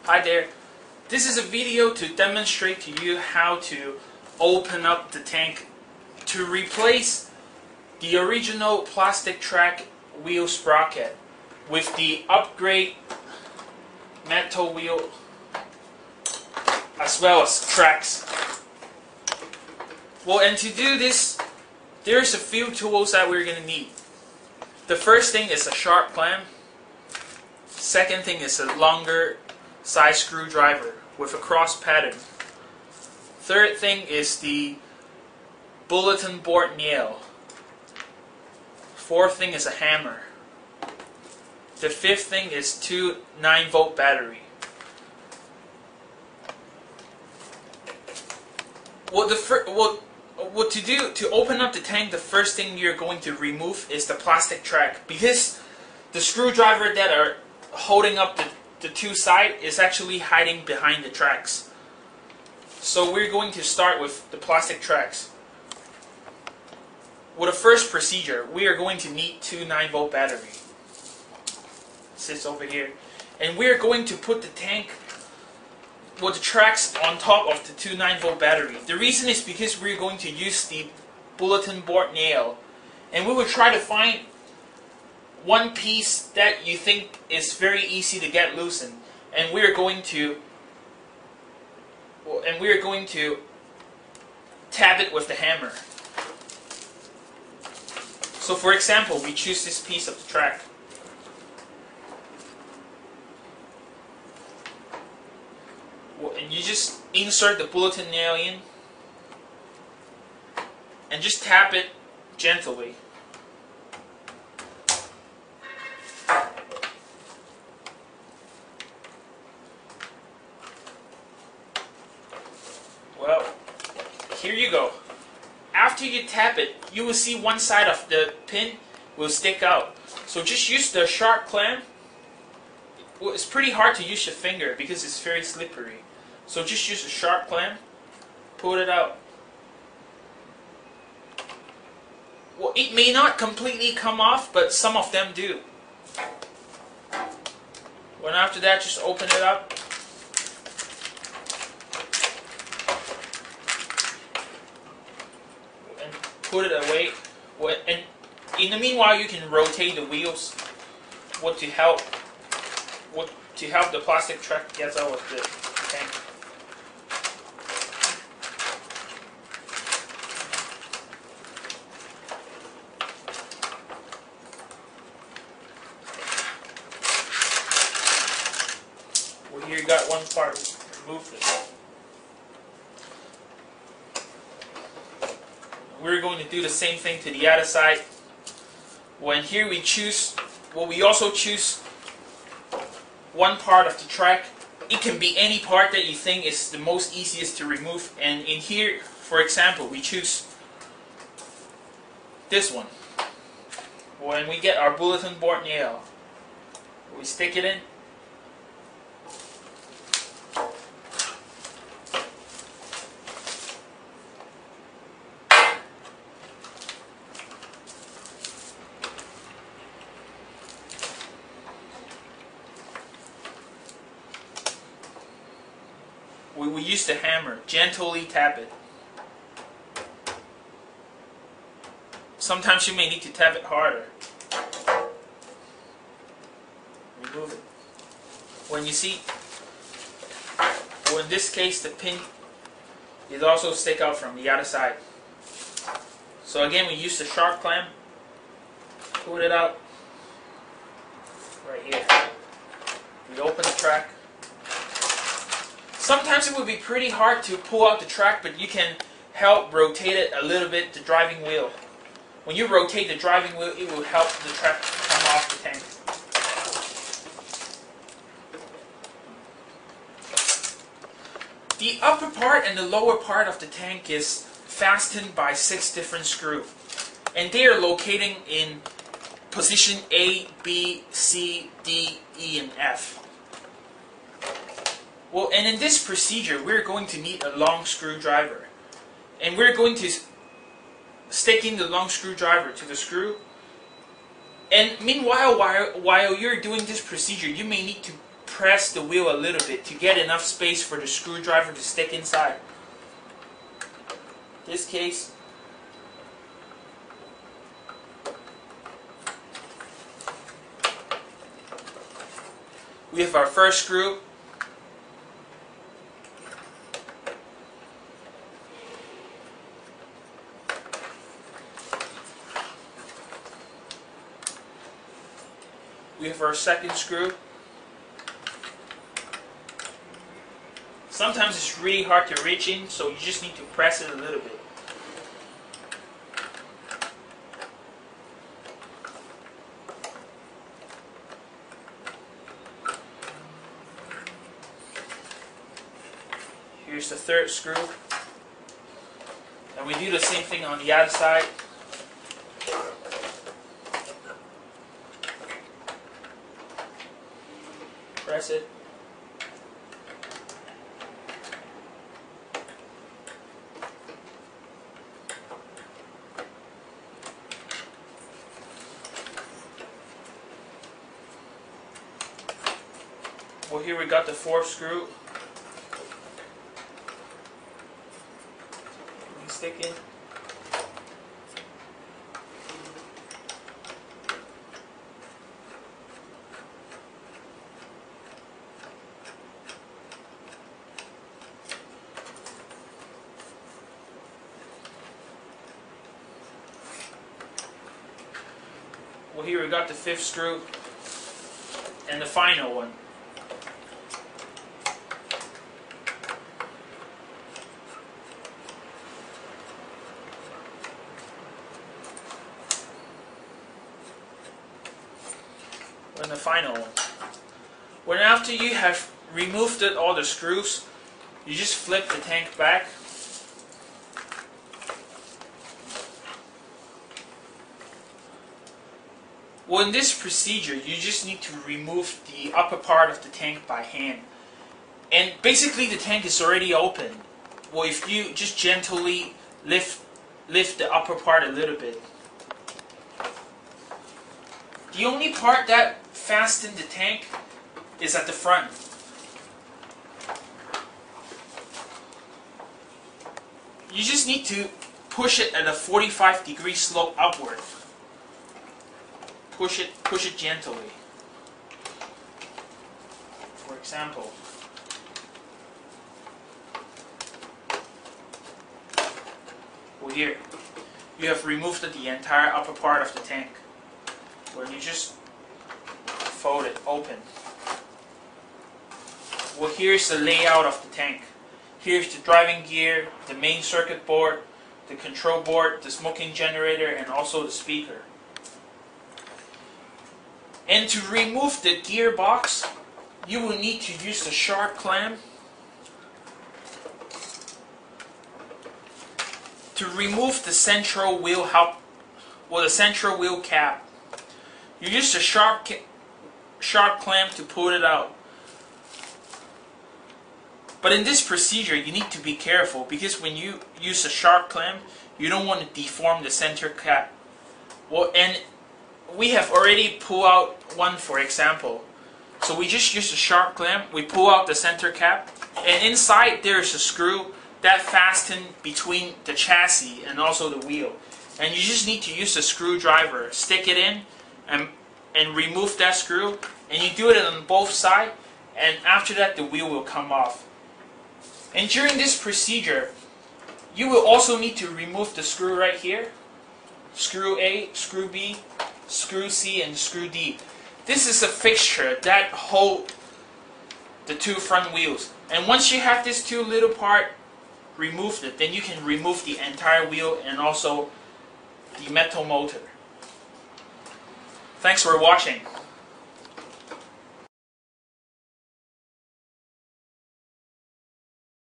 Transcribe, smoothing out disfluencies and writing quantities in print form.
Hi there. This is a video to demonstrate to you how to open up the tank to replace the original plastic track wheel sprocket with the upgrade metal wheel as well as tracks. Well, and to do this, there's a few tools that we're going to need. The first thing is a sharp clamp. Second thing is a longer size screwdriver with a cross pattern. Third thing is the bulletin board nail. Fourth thing is a hammer. The fifth thing is two 9-volt battery. What to do to open up the tank, the first thing you're going to remove is the plastic track, because the screwdriver that are holding up the two sides is actually hiding behind the tracks. So we're going to start with the plastic tracks. Well, the first procedure, we are going to need two 9-volt battery. It sits over here. And we're going to put the tank with the tracks on top of the two 9-volt battery. The reason is because we're going to use the bulletin board nail. And we will try to find one piece that you think is very easy to get loosened, and we're going to tap it with the hammer. So for example, we choose this piece of the track. And you just insert the bulletin nail in and just tap it gently. Well, here you go. After you tap it, you will see one side of the pin will stick out. So just use the sharp clamp. Well, it's pretty hard to use your finger because it's very slippery. So just use a sharp clamp, pull it out. Well, it may not completely come off, but some of them do. Well, after that, just open it up. And put it away. Well, and in the meanwhile, you can rotate the wheels to help the plastic track get out of the tank. Well, here you got one part. Remove it. We're going to do the same thing to the other side. When here we choose, well, we also choose one part of the track. It can be any part that you think is the most easiest to remove. And in here, for example, we choose this one. When we get our bulletin board nail, we stick it in. We use the hammer, gently tap it. Sometimes you may need to tap it harder. Remove it. When you see, well, in this case, the pin is also stick out from the other side. So again, we use the sharp clamp, pull it out, right here. We open the track. Sometimes it would be pretty hard to pull out the track, but you can help rotate it a little bit, the driving wheel. When you rotate the driving wheel, it will help the track come off the tank. The upper part and the lower part of the tank is fastened by 6 different screws. And they are located in position A, B, C, D, E, and F. Well, and in this procedure, we're going to need a long screwdriver. And we're going to stick in the long screwdriver to the screw. And meanwhile, while you're doing this procedure, you may need to press the wheel a little bit to get enough space for the screwdriver to stick inside. In this case, we have our first screw. We have our second screw. Sometimes it's really hard to reach in, so you just need to press it a little bit. Here's the third screw. And we do the same thing on the other side. Press it. Well, here we got the fourth screw. Stick in. Well, here we got the fifth screw and the final one. And the final one. When after you have removed all the screws, you just flip the tank back. Well, in this procedure, you just need to remove the upper part of the tank by hand. And basically the tank is already open. Well, if you just gently lift the upper part a little bit. The only part that fastens the tank is at the front. You just need to push it at a 45-degree slope upward. Push it gently. For example, well, here you have removed the entire upper part of the tank. Where you just fold it open. Well, here's the layout of the tank. Here's the driving gear, the main circuit board, the control board, the smoking generator, and also the speaker. And to remove the gearbox, you will need to use the shark clamp to remove the central wheel the central wheel cap. You use the sharp clamp to pull it out. But in this procedure, you need to be careful because when you use a sharp clamp, you don't want to deform the center cap. Well, and we have already pulled out one, for example. So we just use a sharp clamp. We pull out the center cap, and inside there is a screw that fastens between the chassis and also the wheel. And you just need to use a screwdriver, stick it in, and remove that screw. And you do it on both sides, and after that the wheel will come off. And during this procedure, you will also need to remove the screw right here. Screw A, screw B, screw C, and screw D. This is a fixture that holds the two front wheels. And once you have this two little part removed, then you can remove the entire wheel and also the metal motor. Thanks for watching.